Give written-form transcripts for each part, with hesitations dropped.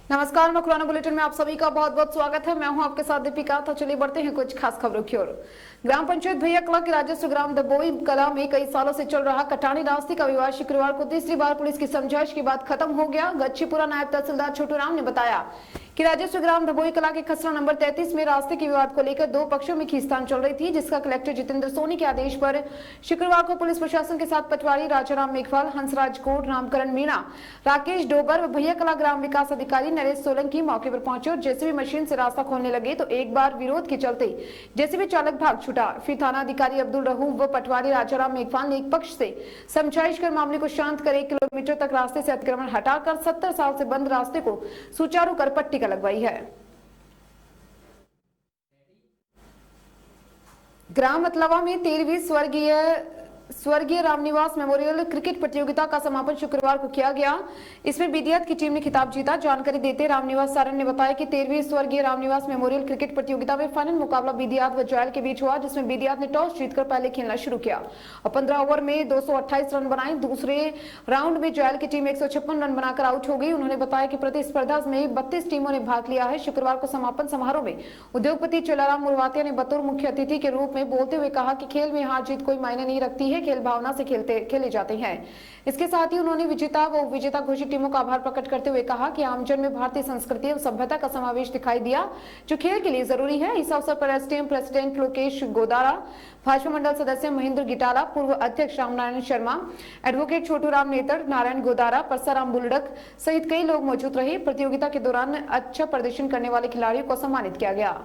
नमस्कार, मखुराना बुलेटिन में आप सभी का बहुत बहुत स्वागत है। मैं हूं आपके साथ दीपिका। तो चलिए बढ़ते हैं कुछ खास खबरों की ओर। ग्राम पंचायत भैया कला के राजस्व ग्राम दबोई कला में कई सालों से चल रहा कटानी रास्ते का विवाद शुक्रवार को तीसरी बार पुलिस की समझाइश के बाद खत्म हो गया। गच्छीपुरा नायब तहसीलदार छोटू राम ने बताया कि राजस्व ग्राम दबोई कला के खसरा नंबर 33 में रास्ते के विवाद को लेकर दो पक्षों में खींचतान चल रही थी, जिसका कलेक्टर जितेंद्र सोनी के आदेश पर शुक्रवार को पुलिस प्रशासन के साथ पटवारी राजाराम मेघवाल, हंसराज कोट, रामकरण मीणा, राकेश डोबर व भैया कला ग्राम विकास अधिकारी नरेश सोलंकी मौके पर पहुंचे और जेसीबी मशीन से रास्ता खोलने लगे तो एक बार विरोध के चलते जेसीबी चालक भाग छूटा। फिर थाना अधिकारी अब्दुल रहूफ व पटवारी राजाराम मेघवाल ने एक पक्ष से समझाइश कर मामले को शांत कर 1 किलोमीटर तक रास्ते से अतिक्रमण हटाकर 70 साल से बंद रास्ते को सुचारू कर पट्टी लगवाई है। ग्राम मतलवा में 13वीं स्वर्गीय रामनिवास मेमोरियल क्रिकेट प्रतियोगिता का समापन शुक्रवार को किया गया। इसमें बीडीएत की टीम ने खिताब जीता। जानकारी देते रामनिवास सारण ने बताया कि 13वीं स्वर्गीय रामनिवास मेमोरियल क्रिकेट प्रतियोगिता में फाइनल मुकाबला बीडीएत व जॉयल के बीच हुआ, जिसमें बीडीएत ने टॉस जीतकर पहले खेलना शुरू किया और 15 ओवर में 228 रन बनाए। दूसरे राउंड में जॉयल की टीम 156 रन बनाकर आउट हो गई। उन्होंने बताया कि प्रतिस्पर्धा में 32 टीमों ने भाग लिया है। शुक्रवार को समापन समारोह में उद्योगपति चेलाराम मुरवातिया ने बतौर मुख्य अतिथि के रूप में बोलते हुए कहा कि खेल में हार जीत कोई मायने नहीं रखती है, खेल भावना से खेले जाते हैं। इसके साथ ही उन्होंने विजेता व उपविजेता घोषित टीमों का आभार प्रकट करते हुए कहा कि आमजन में भारतीय संस्कृति और सभ्यता का समावेश दिखाई दिया, जो खेल के लिए जरूरी है। इस अवसर पर एसडीएम प्रेसिडेंट लोकेश गोदारा, भाजपा मंडल सदस्य महेंद्र गिटाला, पूर्व अध्यक्ष रामनारायण शर्मा, एडवोकेट छोटू राम नेतर, नारायण गोदारा, परसाराम बुलडक सहित कई लोग मौजूद रहे। प्रतियोगिता के दौरान अच्छा प्रदर्शन करने वाले खिलाड़ियों को सम्मानित किया गया।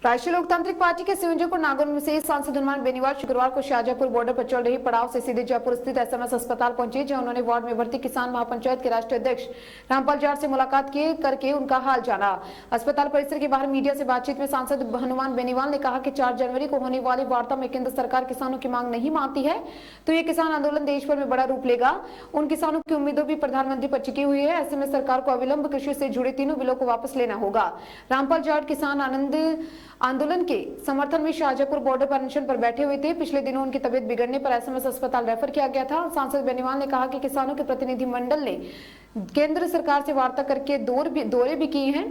राष्ट्रीय लोकतांत्रिक पार्टी के संयोजक और नागौर में से सांसद हनुमान बेनीवाल शुक्रवार को शाहजहांपुर बॉर्डर पर चल रही पड़ाव से सीधे जयपुर स्थित एसएमएस अस्पताल पहुंचे, जहां उन्होंने वार्ड में भर्ती किसान महापंचायत के राष्ट्रीय अध्यक्ष रामपाल जाट से मुलाकात करके उनका हाल जाना। अस्पताल परिसर के बाहर मीडिया से बातचीत में सांसद हनुमान बेनीवाल ने कहा कि 4 जनवरी को होने वाली वार्ता में केंद्र सरकार किसानों की मांग नहीं मानती है तो ये किसान आंदोलन देश भर में बड़ा रूप लेगा। उन किसानों की उम्मीदों भी प्रधानमंत्री पर टिकी हुई है। ऐसे में सरकार को अविलंब कृषि से जुड़े तीनों बिलों को वापस लेना होगा। रामपाल जाट किसान आंदोलन के समर्थन में शाहजहांपुर बॉर्डर पर अनशन पर बैठे हुए थे। पिछले दिनों उनकी तबीयत बिगड़ने पर एसएमएस अस्पताल रेफर किया गया था। सांसद बेनीवाल ने कहा कि किसानों के प्रतिनिधि मंडल ने केंद्र सरकार से वार्ता करके दौरे भी किए हैं।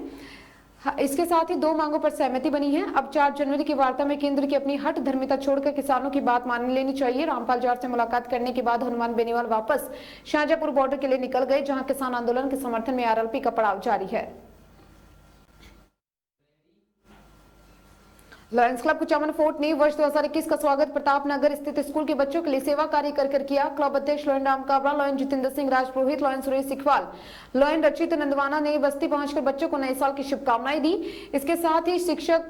इसके साथ ही 2 मांगों पर सहमति बनी है। अब 4 जनवरी की वार्ता में केंद्र की अपनी हट धर्मिता छोड़कर किसानों की बात मान लेनी चाहिए। रामपाल जाट से मुलाकात करने के बाद हनुमान बेनीवाल वापस शाहजहांपुर बॉर्डर के लिए निकल गए, जहां किसान आंदोलन के समर्थन में आरएलपी का पड़ाव जारी है। लॉयंस क्लब कुचामन फोर्ट ने वर्ष 2021 का स्वागत प्रताप नगर स्थित स्कूल के बच्चों के लिए सेवा कार्य कर किया। क्लब अध्यक्ष lion Ram Kabra, lion Jitendra Singh Rajpurohit, lion Suresh Sikhwal, lion रचित नंदवाना ने बस्ती पहुंचकर बच्चों को नए साल की शुभकामनाएं दी। इसके साथ ही शिक्षक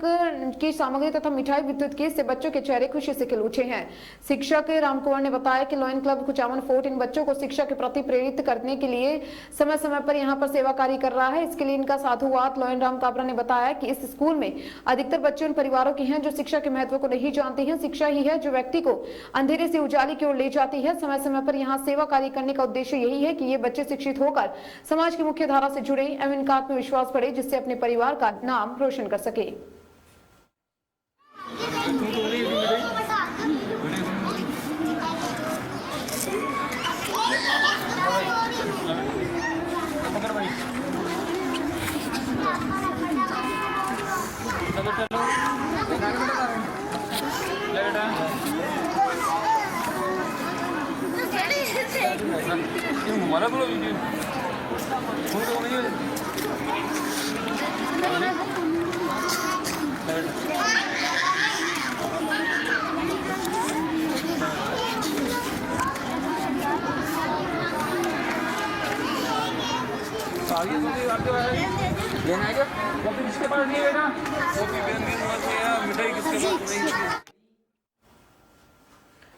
की सामग्री तथा मिठाई वितरित की, इससे बच्चों के चेहरे खुशी से खिल उठे हैं। शिक्षक रामकुमार ने बताया कि लॉयन क्लब कुचामन फोर्ट इन बच्चों को शिक्षा के प्रति प्रेरित करने के लिए समय समय पर यहाँ पर सेवा कार्य कर रहा है। इसके लिए इनका साधुवाद। लॉयन राम काबरा ने बताया कि इस स्कूल में अधिकतर बच्चे उन परिवारों की हैं जो शिक्षा के महत्व को नहीं जानते हैं। शिक्षा ही है जो व्यक्ति को अंधेरे से उजाले की ओर ले जाती है। समय समय पर यहाँ सेवा कार्य करने का उद्देश्य यही है कि ये बच्चे शिक्षित होकर समाज की मुख्य धारा से जुड़े एवं इनका आत्मविश्वास बढ़े, जिससे अपने परिवार का नाम रोशन कर सके। लेना है क्या? कॉपी किसके पास नहीं है बेटा? कॉपी पेन की बात है यार, मिठाई किसके पास नहीं है?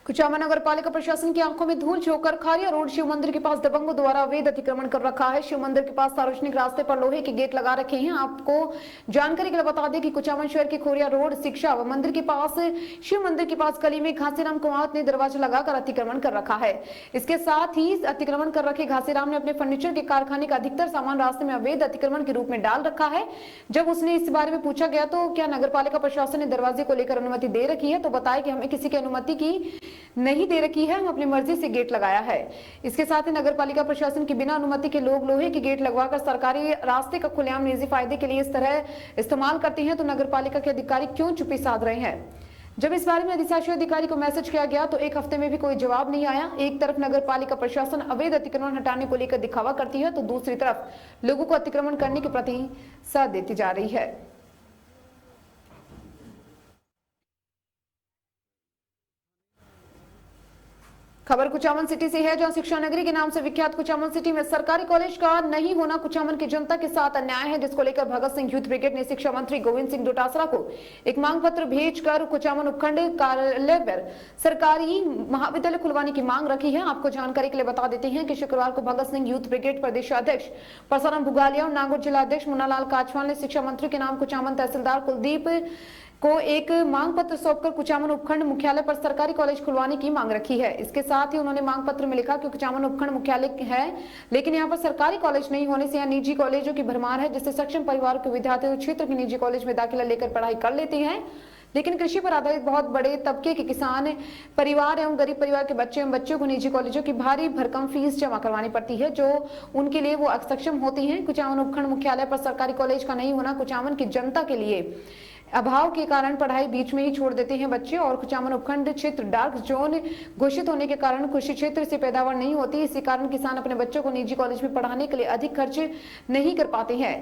कुचामन नगर पालिका प्रशासन की आंखों में धूल झोंकर खारिया रोड शिव मंदिर के पास दबंगों द्वारा अवैध अतिक्रमण कर रखा है। शिव मंदिर के पास सार्वजनिक रास्ते पर लोहे के गेट लगा रखे हैं। आपको जानकारी के लिए बता दें कि कुचामन शहर के खोरिया रोड शिक्षा व मंदिर के पास शिव मंदिर के पास गली में घासीराम कुमावत ने दरवाजा लगाकर अतिक्रमण कर रखा है। इसके साथ ही अतिक्रमण कर रखे घासीराम ने अपने फर्नीचर के कारखाने का अधिकतर सामान रास्ते में अवैध अतिक्रमण के रूप में डाल रखा है। जब उसने इस बारे में पूछा गया तो क्या नगर पालिका प्रशासन ने दरवाजे को लेकर अनुमति दे रखी है, तो बताया कि हमें किसी की अनुमति की नहीं दे रखी है, हम अपनी मर्जी से गेट लगाया है। इसके साथ ही नगर पालिका प्रशासन की बिना अनुमति के लोग लोहे के गेट लगवाकर सरकारी रास्ते का खुलेआम निजी फायदे के लिए इस तरह इस्तेमाल करते हैं, तो नगर पालिका के अधिकारी क्यों चुप्पी साध रहे हैं? जब इस बारे में अधिशासी अधिकारी को मैसेज किया गया तो एक हफ्ते में भी कोई जवाब नहीं आया। एक तरफ नगर पालिका प्रशासन अवैध अतिक्रमण हटाने को लेकर दिखावा करती है, तो दूसरी तरफ लोगों को अतिक्रमण करने के प्रति साथ देती जा रही है। खबर कुचामन सिटी से है, जहां शिक्षा नगरी के नाम से विख्यात कुचामन सिटी में सरकारी कॉलेज का नहीं होना कुचामन की जनता के साथ अन्याय है, जिसको लेकर भगत सिंह यूथ ब्रिगेड ने शिक्षा मंत्री गोविंद सिंह डोटासरा को एक मांग पत्र भेजकर कुचामन उपखंड कार्यालय पर सरकारी महाविद्यालय खुलवाने की मांग रखी है। आपको जानकारी के लिए बता देते हैं कि शुक्रवार को भगत सिंह यूथ ब्रिगेड प्रदेशाध्यक्ष परसाराम भुगालिया और नागौर जिलाध्यक्ष मुन्नालाल काछवाल ने शिक्षा मंत्री के नाम कुचामन तहसीलदार कुलदीप को एक मांग पत्र सौंपकर कुचामन उपखंड मुख्यालय पर सरकारी कॉलेज खुलवाने की मांग रखी है। इसके साथ ही उन्होंने मांग पत्र में लिखा कि कुचामन उपखंड मुख्यालय है, लेकिन यहाँ पर सरकारी कॉलेज नहीं होने से यहाँ निजी कॉलेजों की भरमार है, जिससे सक्षम परिवार के विद्यार्थी क्षेत्र के निजी कॉलेज में दाखिला लेकर पढ़ाई कर लेते हैं, लेकिन कृषि पर आधारित बहुत बड़े तबके के किसान परिवार एवं गरीब परिवार के बच्चे एवं बच्चों को निजी कॉलेजों की भारी भरकम फीस जमा करवानी पड़ती है, जो उनके लिए वो अक्षम होती हैं। कुचामन उपखंड मुख्यालय पर सरकारी कॉलेज का नहीं होना कुचामन की जनता के लिए अभाव के कारण पढ़ाई बीच में ही छोड़ देते हैं बच्चे, और कुचामन उपखंड क्षेत्र डार्क जोन घोषित होने के कारण कृषि क्षेत्र से पैदावार नहीं होती। इसी कारण किसान अपने बच्चों को निजी कॉलेज में पढ़ाने के लिए अधिक खर्च नहीं कर पाते हैं।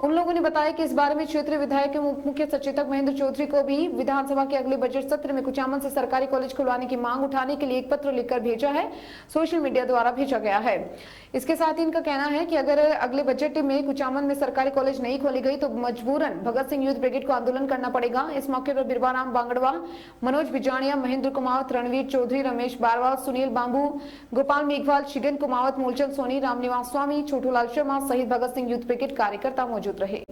उन लोगों ने बताया कि इस बारे में क्षेत्रीय विधायक एवं उप मुख्य सचेतक महेंद्र चौधरी को भी विधानसभा के अगले बजट सत्र में कुचामन से सरकारी कॉलेज खुलवाने की मांग उठाने के लिए एक पत्र लिखकर भेजा है, सोशल मीडिया द्वारा भेजा गया है। इसके साथ ही इनका कहना है कि अगर अगले बजट में कुचामन में सरकारी कॉलेज नहीं खोली गई तो मजबूरन भगत सिंह यूथ ब्रिगेड को आंदोलन करना पड़ेगा। इस मौके पर बिरबाराम बांगड़वा, मनोज बिजानिया, महेंद्र कुमावत, रणवीर चौधरी, रमेश बारवाल, सुनील बांबू, गोपाल मेघवाल, शिगन कुमावत, मूलचंद सोनी, रामनिवास स्वामी, छोटूलाल शर्मा सहित भगत सिंह यूथ ब्रिगेड कार्यकर्ता मौजूद रहे।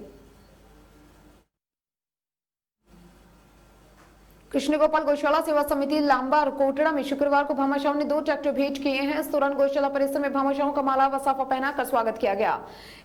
कृष्ण गोपाल गौशाला सेवा समिति लांबा और कोटड़ा में शुक्रवार को भामाशाह ने 2 ट्रैक्टर भेंट किए हैं। इस दौरान गौशाला परिसर में भामाशाहों का माला व साफा पहनाकर स्वागत किया गया।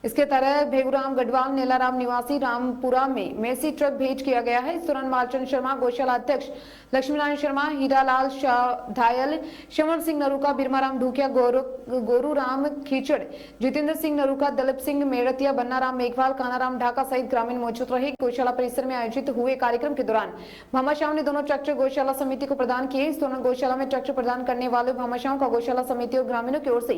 इसके तरह भेगुराम गढ़वाल, नेलाराम निवासी रामपुरा में मेसी ट्रक भेंट किया गया है। इस दौरान मालचंद शर्मा, गौशाला अध्यक्ष लक्ष्मीनारायण शर्मा, हीरालाल शाह धायल, श्रवण सिंह नरूका, बिरमाराम ढूकिया, गोरूराम खीचड़, जितेंद्र सिंह नरूका, दलीप सिंह मेड़तिया, बन्नाराम मेघवाल, कानाराम ढाका सहित ग्रामीण मौजूद रहे। गौशाला परिसर में आयोजित हुए कार्यक्रम के दौरान भामाशाह ने दोनों ट्रैक्टर गौशाला समिति को प्रदान किए। इस दौरान गौशाला में ट्रैक्टर प्रदान करने वाले भामाशाहों का गौशाला समिति और ग्रामीणों की ओर से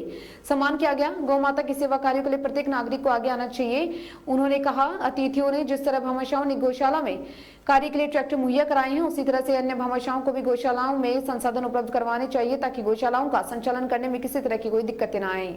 सम्मान किया गया। गौ माता की सेवा कार्यों के लिए प्रत्येक नागरिक को आगे आना चाहिए। उन्होंने कहा, अतिथियों ने जिस तरह भामाशाहों ने गौशाला में कार्य के लिए ट्रैक्टर मुहैया कराए हैं, उसी तरह से अन्य भामाशाहों को भी गौशालाओं में संसाधन उपलब्ध करवाने चाहिए, ताकि गौशालाओं का संचालन करने में किसी तरह की कोई दिक्कतें न आए।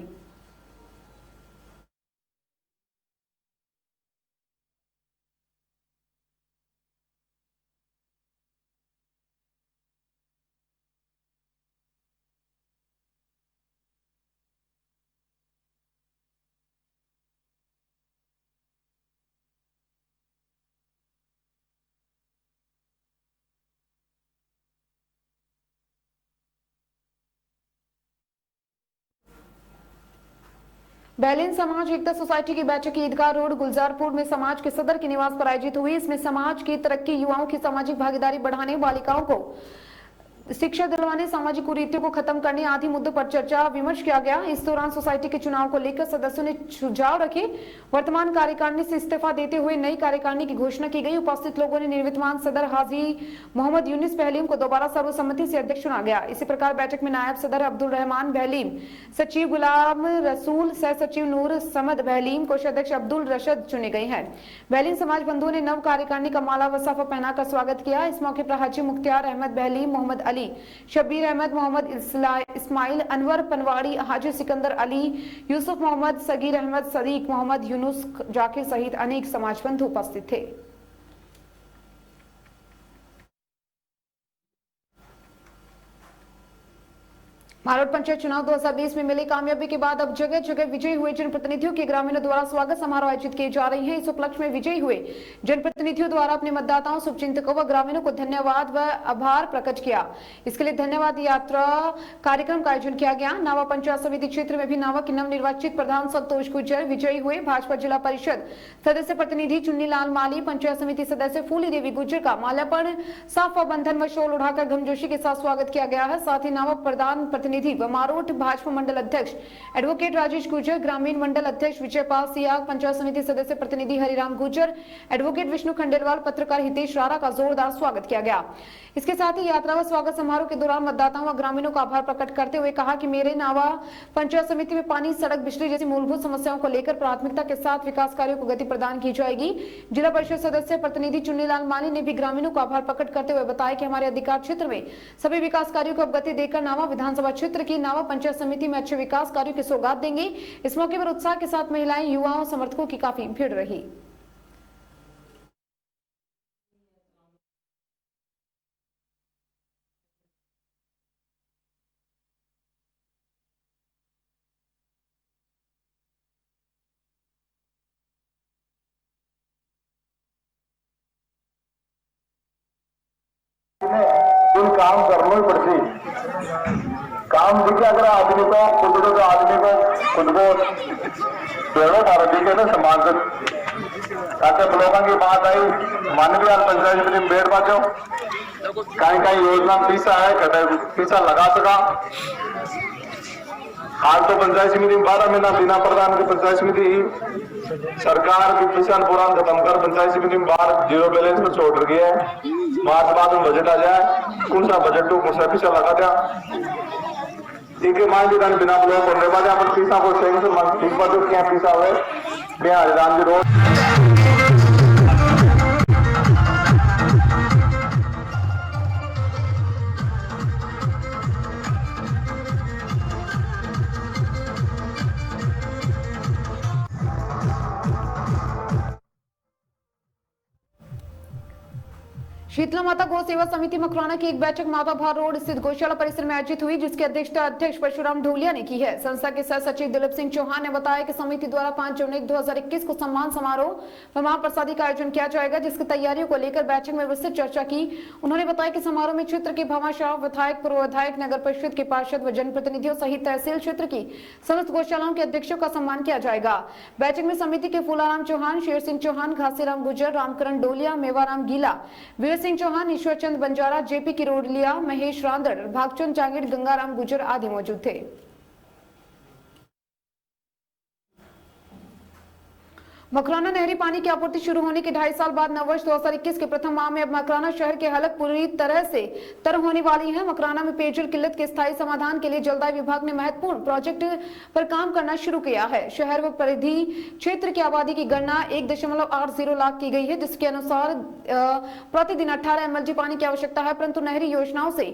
बैलेंस समाज एकता सोसाइटी की बैठक ईदगाह रोड गुलजारपुर में समाज के सदर के निवास पर आयोजित हुई। इसमें समाज की तरक्की, युवाओं की सामाजिक भागीदारी बढ़ाने, बालिकाओं को शिक्षा दिलवाने, सामाजिक कुरीतियों को खत्म करने आदि मुद्दों पर चर्चा विमर्श किया गया। इस दौरान सोसाइटी के चुनाव को लेकर सदस्यों ने सुझाव रखे। वर्तमान कार्यकारिणी से इस्तीफा देते हुए नई कार्यकारिणी की घोषणा की गई। उपस्थित लोगों ने निवर्तमान सदर हाजी मोहम्मद यूनिस बहलीम को दोबारा सर्वसम्मति से अध्यक्ष चुना गया। इसी प्रकार बैठक में नायब सदर अब्दुल रहमान बहलीम, सचिव गुलाम रसूल, सह सचिव नूर समद बहलीम, कोषाध्यक्ष अब्दुल रशद चुने गए हैं। बहलीम समाज बंधुओं ने नव कार्यकारिणी का माला व साफा पहनाकर स्वागत किया। इस मौके पर हाजी मुख्तियार अहमद बहलीम, मोहम्मद अली, शब्बीर अहमद, मोहम्मद इस्माइल, अनवर पनवाड़ी, हाजी सिकंदर अली, यूसुफ मोहम्मद, सगीर अहमद, सदीक मोहम्मद, यूनुस जाकिर सहित अनेक समाज बंधु उपस्थित थे। मारोट पंचायत चुनाव 2020 में मिली कामयाबी के बाद अब जगह जगह विजयी हुए जनप्रतिनिधियों के ग्रामीणों द्वारा स्वागत समारोह आयोजित किए जा रहे हैं। इस उपलक्ष्य में विजयी हुए जनप्रतिनिधियों द्वारा अपने मतदाताओं, शुभचिंतकों व ग्रामीणों को धन्यवाद व आभार प्रकट किया। इसके लिए धन्यवाद यात्रा कार्यक्रम का आयोजन किया गया। नावा पंचायत समिति क्षेत्र में भी नावा के नवनिर्वाचित प्रधान संतोष गुर्जर विजयी हुए। भाजपा जिला परिषद सदस्य प्रतिनिधि चुन्नी लाल माली, पंचायत समिति सदस्य फूली देवी गुर्जर का माल्यार्पण, साफा बंधन व शॉल उड़ाकर घमजोशी के साथ स्वागत किया गया है। साथ ही नावा प्रधान प्रतिनिधि व मारोट भाजपा मंडल अध्यक्ष एडवोकेट राजेश गुर्जर, ग्रामीण मंडल अध्यक्ष विजयपाल सियाग, पंचायत समिति सदस्य प्रतिनिधि हरिराम गुर्जर, एडवोकेट विष्णु खंडेलवाल, पत्रकार हितेश राणा का जोरदार स्वागत किया गया। इसके साथ ही यात्रा व स्वागत समारोह के दौरान मतदाताओं व ग्रामीणों का आभार प्रकट करते हुए कहा कि मेरे नावा पंचायत समिति में पानी, सड़क, बिजली जैसी मूलभूत समस्याओं को लेकर प्राथमिकता के साथ विकास कार्यों को गति प्रदान की जाएगी। जिला परिषद सदस्य प्रतिनिधि चुन्नीलाल माली ने भी ग्रामीणों को आभार प्रकट करते हुए बताया कि हमारे अधिकार क्षेत्र में सभी विकास कार्यों को अब गति देकर नावा विधानसभा क्षेत्र की नावा पंचायत समिति में अच्छे विकास कार्यों की सौगात देंगे। इस मौके पर उत्साह के साथ महिलाएं, युवाओं, समर्थकों की काफी भीड़ रही। काम करना ही पड़ती। काम दिखे अगर आदमी को खुद को पेड़ों उठा दिखे ना समाज ताकि लोगों की बात आई मानवीय पंचायत में बेड़ बाजो कहीं योजना पीसा है पीसा लगा सका। हाल तो पंचायत समिति में 12 महीना बिना प्रधान की पंचायत समिति सरकार की किसान पुराण खत्म कर पंचायत समिति में बाहर 0 बैलेंस पर छोड़ रही है। मार्च बाद में बजट आ जाए, कौन सा बजट तो कौन सा पीछा लगा दिया एक मान लीजिए बिना ब्लॉक करने बाद अपन पीसा को सही से ठीक बात क्या पीसा हुए बिहार राम जी रोड शीतला माता गौ सेवा समिति मकराना की एक बैठक माता भार रोड स्थित गौशाला परिसर में आयोजित हुई, जिसकी अध्यक्षता अध्यक्ष परशुराम ढोलिया ने की है। संस्था के सह सचिव दिलीप सिंह चौहान ने बताया कि समिति द्वारा 5 जनवरी 2021 को सम्मान समारोह व महाप्रसादी का आयोजन किया जाएगा, जिसकी तैयारियों को लेकर बैठक में विस्तृत चर्चा की। उन्होंने बताया कि समारोह में क्षेत्र के भामाशाह, विधायक, पूर्व विधायक, नगर परिषद के पार्षद व जनप्रतिनिधियों सहित तहसील क्षेत्र की समस्त गौशालाओं के अध्यक्षों का सम्मान किया जाएगा। बैठक में समिति के फूलाराम चौहान, शेर सिंह चौहान, घासीराम गुर्जर, रामकरण डोलिया, मेवाराम गीला, वीर सिंह चौहान, ईश्वर चंद बंजारा, जेपी किरोड़िया, महेश रांदड़, भागचंद जांगीर, गंगाराम गुर्जर आदि मौजूद थे। मकराना नहरी पानी की आपूर्ति शुरू होने के 2.5 साल बाद नववर्ष 2021 के प्रथम माह में अब मकराना शहर की हालत पूरी तरह से तर होने वाली है। मकराना में पेयजल किल्लत के स्थायी समाधान के लिए जलदाय विभाग ने महत्वपूर्ण प्रोजेक्ट पर काम करना शुरू किया है। शहर व परिधि क्षेत्र की आबादी की गणना 1.80 लाख की गई है, जिसके अनुसार प्रतिदिन 18 MLG पानी की आवश्यकता है, परंतु नहरी योजनाओं से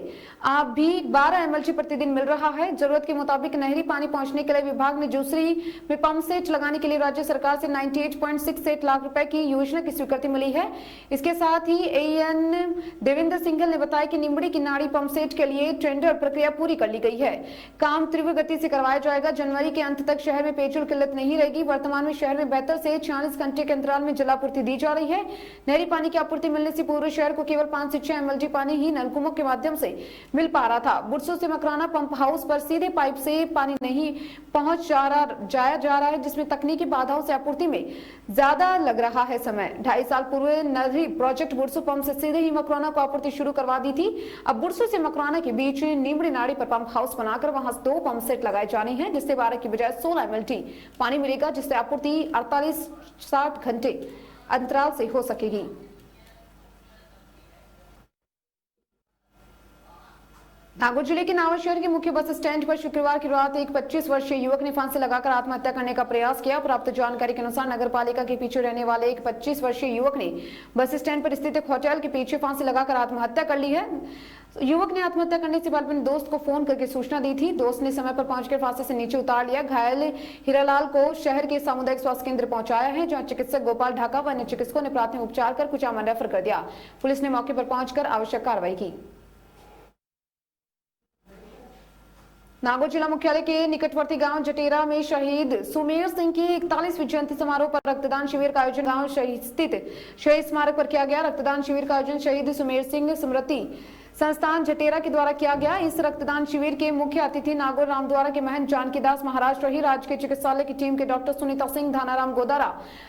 अब भी 12 MLG प्रतिदिन मिल रहा है। जरूरत के मुताबिक नहरी पानी पहुंचने के लिए विभाग ने जूसरी में पंप सेट लगाने के लिए राज्य सरकार से 98.68 लाख रुपए की योजना की स्वीकृति मिली है। इसके साथ ही AN देवेंद्र सिंघल ने बताया कि निम्बड़ी की नाड़ी पंप सेट के लिए टेंडर प्रक्रिया पूरी कर ली गई है। काम तीव्र गति से करवाया जाएगा। जनवरी के अंत तक शहर में पेयजल किल्लत नहीं रहेगी। वर्तमान में शहर में 72 से 46 घंटे के अंतराल में जलापूर्ति दी जा रही है। नहरी पानी की आपूर्ति मिलने से पूरे शहर को केवल 5 से 6 MLG पानी ही नलकुओं के माध्यम से मिल पा रहा था। बुरसू से मकराना पंप हाउस पर सीधे पाइप से पानी नहीं पहुंच जाया जा रहा है, जिसमें तकनीकी बाधाओं से आपूर्ति में ज्यादा लग रहा है समय। 2.5 साल पूर्व नहरी प्रोजेक्ट बुरसू पंप से सीधे ही मकराना को आपूर्ति शुरू करवा दी थी। अब बुरसू से मकराना के बीच नीमड़ी नाड़ी पर पंप हाउस बनाकर वहां 2 पंप सेट लगाए जाने हैं, जिससे 12 की बजाय 16 MLT पानी मिलेगा, जिससे आपूर्ति 48-60 घंटे अंतराल से हो सकेगी। नागौर जिले के नावा शहर के मुख्य बस स्टैंड पर शुक्रवार की रात एक 25 वर्षीय युवक ने फांसी लगाकर आत्महत्या करने का प्रयास किया। प्राप्त जानकारी के अनुसार नगर पालिका के पीछे रहने वाले एक 25 वर्षीय युवक ने बस स्टैंड पर स्थित एक होटल के पीछे फांसी लगाकर आत्महत्या कर ली है। युवक ने आत्महत्या करने से पहले अपने दोस्त को फोन करके सूचना दी थी। दोस्त ने समय पर पहुंचकर फांसी से नीचे उतार लिया। घायल हीरालाल को शहर के सामुदायिक स्वास्थ्य केंद्र पहुंचाया है, जहां चिकित्सक गोपाल ढाका व अन्य चिकित्सकों ने प्राथमिक उपचार कर कुचामन रेफर कर दिया। पुलिस ने मौके पर पहुंचकर आवश्यक कार्रवाई की। नागौर जिला मुख्यालय के निकटवर्ती गांव जटेरा में शहीद सुमेर सिंह की 41वीं जयंती समारोह पर रक्तदान शिविर का आयोजन गांव शहीद स्थित शहीद स्मारक पर किया गया। रक्तदान शिविर का आयोजन शहीद सुमेर सिंह स्मृति संस्थान जटेरा के द्वारा किया गया। इस रक्तदान शिविर के मुख्य अतिथि नागौर रामद्वारा के महंत जानकीदास महाराज रही। राजकीय चिकित्सालय की टीम के डॉक्टर सुनीता सिंह, धानाराम गोदारा,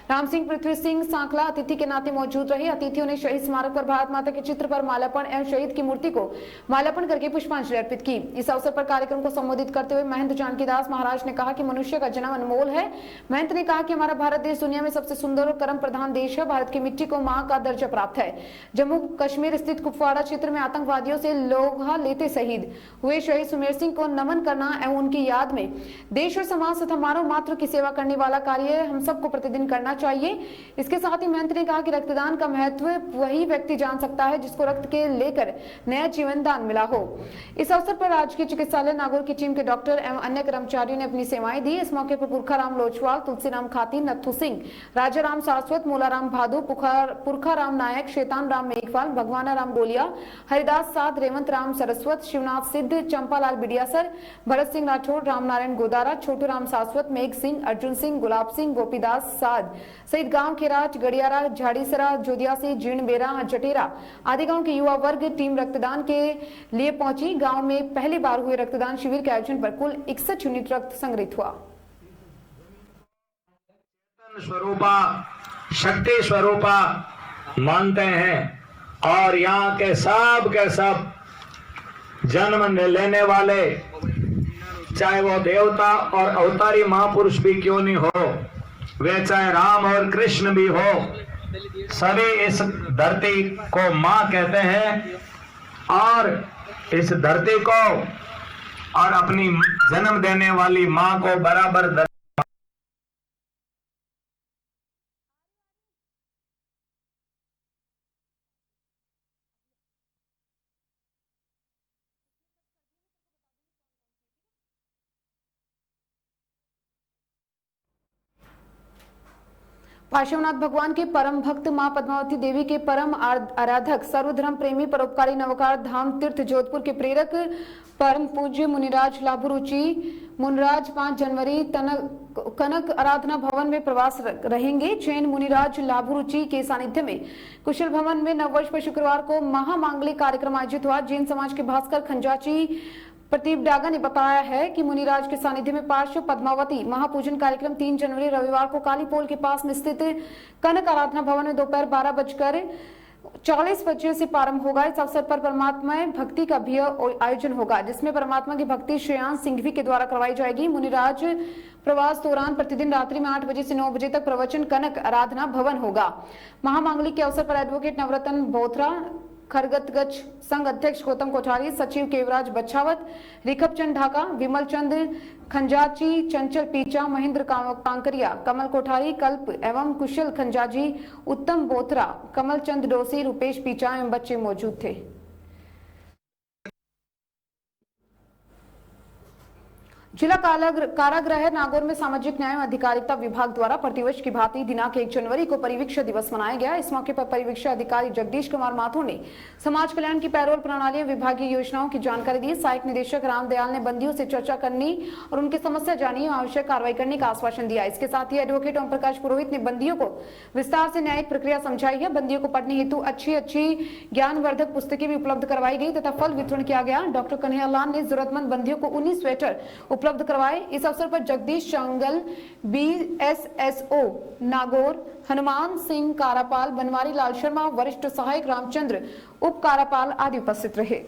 राम सिंह, पृथ्वी सिंह सांखला अतिथि के नाते मौजूद रहे। अतिथियों ने शहीद स्मारक पर भारत माता के चित्र पर माल्यार्पण एवं शहीद की मूर्ति को माल्यार्पण करके पुष्पांजलि अर्पित की। इस अवसर पर कार्यक्रम को संबोधित करते हुए महंत जानकीदास महाराज ने कहा कि मनुष्य का जन्म अनमोल है। महंत ने कहा कि हमारा भारत देश दुनिया में सबसे सुंदर और कर्म प्रधान देश है। भारत की मिट्टी को मां का दर्जा प्राप्त है। जम्मू कश्मीर स्थित कुपवाड़ा क्षेत्र में आतंकवादियों से लोहा लेते शहीद हुए शहीद सुमेर सिंह को नमन करना एवं उनकी याद में देश और समाज तथा मानव मात्र की सेवा करने वाला कार्य हम सबको प्रतिदिन करना चाहिए। इसके साथ ही महंत ने कहा कि रक्तदान का महत्व वही व्यक्ति जान सकता है जिसको रक्त के लेकर नया जीवन दान मिला हो। इस अवसर पर राजकीय चिकित्सालय नागौर की टीम के डॉक्टर एवं अन्य कर्मचारियों ने अपनी सेवाएं दी। इस मौके पर पुरखाराम लोचवाल, तुलसीराम खाती, नथु सिंह, राजाराम सारस्वत, मोलाराम भादु, पुरखाराम नायक, शैतान राम मेघवाल, भगवाना राम गोलिया, हरिदास साध, रेवंत राम सरस्वत, शिवनाथ सिद्ध, चंपालाल बिडियासर, भरत सिंह राठौर, रामनारायण गोदारा, छोटू राम सारस्वत, मेघ सिंह, अर्जुन सिंह, गुलाब सिंह, गोपीदास साध सहित गांव खेराज, गड़ियारा, झाड़ीसरा, जोदियासी, जीर्ण बेरा, जटेरा आदि गांव के युवा वर्ग टीम रक्तदान के लिए पहुंची। गांव में पहली बार हुए रक्तदान शिविर के आयोजन पर कुल 61 यूनिट रक्त संग्रहित हुआ। स्वरूपा, शक्ति स्वरूपा मानते हैं और यहाँ के सब जन्म लेने वाले, चाहे वो देवता और अवतारी महापुरुष भी क्यों नहीं हो, वे चाहे राम और कृष्ण भी हो, सभी इस धरती को माँ कहते हैं और इस धरती को और अपनी जन्म देने वाली माँ को बराबर पार्श्वनाथ भगवान के परम भक्त मां पद्मावती देवी के परम आराधक, सर्वधर्म प्रेमी, परोपकारी नवकार धाम तीर्थ जोधपुर के प्रेरक परम पूज्य मुनिराज लाभुरुचि मुनिराज 5 जनवरी कनक आराधना भवन में प्रवास रहेंगे। जैन मुनिराज लाभुरुचि के सानिध्य में कुशल भवन में नववर्ष पर शुक्रवार को महामांगलिक कार्यक्रम आयोजित हुआ। जैन समाज के भास्कर खंजाची प्रदीप डागा ने बताया है कि मुनिराज के सानिध्य में पार्श्व पद्मावती महापूजन कार्यक्रम 3 जनवरी रविवार को काली पोल के पास में स्थित कनक आराधना भवन में दोपहर 12:40 से प्रारंभ होगा। इस अवसर पर परमात्मा भक्ति का भी आयोजन होगा, जिसमें परमात्मा की भक्ति श्रेयांश सिंघवी के द्वारा करवाई जाएगी। मुनिराज प्रवास दौरान प्रतिदिन रात्रि में 8 बजे से 9 बजे तक प्रवचन कनक आराधना भवन होगा। महामांगलिक के अवसर पर एडवोकेट नवरत्न बोथरा, खरगतगज संघ अध्यक्ष गौतम कोठारी, सचिव केवराज बच्छावत, रिखप चंद ढाका, विमल चंद खंजाची, चंचल पीचा, महेंद्र कांकरिया, कमल कोठारी, कल्प एवं कुशल खंजाजी, उत्तम बोथरा, कमल चंद डोसी, रुपेश पीचा एवं बच्चे मौजूद थे। जिला कारागृह नागौर में सामाजिक न्याय एवं अधिकारिता विभाग द्वारा प्रतिवर्ष की भांति दिनांक 1 जनवरी को परिवीक्षा दिवस मनाया गया। इस मौके पर परिवीक्षा अधिकारी जगदीश कुमार माथुर ने समाज कल्याण की पैरोल प्रणालियों, विभागीय योजनाओं की जानकारी दी। सहायक निदेशक रामदयाल ने बंदियों से चर्चा करनी और उनकी समस्या जानी और आवश्यक कार्रवाई करने का आश्वासन दिया। इसके साथ ही एडवोकेट ओम प्रकाश पुरोहित ने बंदियों को विस्तार से न्यायिक प्रक्रिया समझाई है। बंदियों को पढ़ने हेतु अच्छी ज्ञानवर्धक पुस्तकें भी उपलब्ध करवाई गई तथा फल वितरण किया गया। डॉक्टर कन्हैयालाल ने जरूरतमंद बंदियों को 19 स्वेटर उपलब्ध करवाए। इस अवसर पर जगदीश चंगल, BSSO नागौर, हनुमान सिंह कारापाल, बनवारी लाल शर्मा, वरिष्ठ सहायक रामचंद्र उप कारापाल आदि उपस्थित रहे।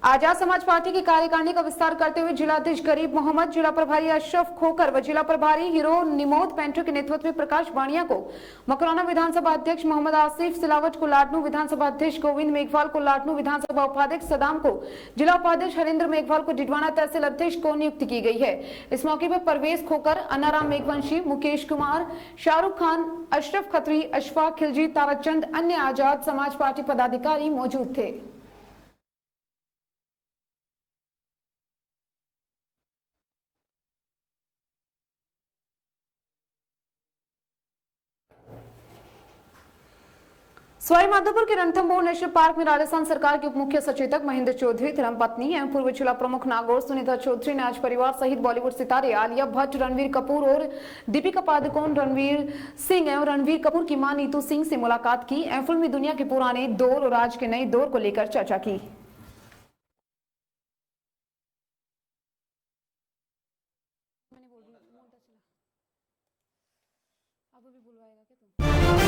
आजाद समाज पार्टी की कार्यकारिणी का विस्तार करते हुए जिलाध्यक्ष गरीब मोहम्मद, जिला प्रभारी अशरफ खोकर व जिला प्रभारी हीरो निमोद पेंटो के नेतृत्व में प्रकाश बाणिया को, मकराना विधानसभा अध्यक्ष मोहम्मद आसिफ सिलावट को लाडनू, विधानसभा अध्यक्ष गोविंद मेघवाल को लाडनू, विधानसभा उपाध्यक्ष सदाम को, जिला उपाध्यक्ष हरिंद्र मेघवाल को डिडवाना तहसील अध्यक्ष को नियुक्ति की गई है। इस मौके पर परवेज खोकर, अनाराम मेघवंशी, मुकेश कुमार, शाहरुख खान, अशरफ खत्री, अशफाक खिलजी, ताराचंद, अन्य आजाद समाज पार्टी पदाधिकारी मौजूद थे। सवाईमाधोपुर के रणथंभौर नेशनल पार्क में राजस्थान सरकार के उप मुख्य सचेतक महेंद्र चौधरी, धर्मपत्नी एवं पूर्व जिला प्रमुख नागौर सुनीता चौधरी ने आज परिवार सहित बॉलीवुड सितारे आलिया भट्ट, रणवीर कपूर और दीपिका पादुकोण, रणवीर सिंह एवं रणवीर कपूर की मां नीतू सिंह से मुलाकात की एवं फिल्मी दुनिया के पुराने दौर और आज के नए दौर को लेकर चर्चा की। अब भी बुलवाएगा क्या तुम?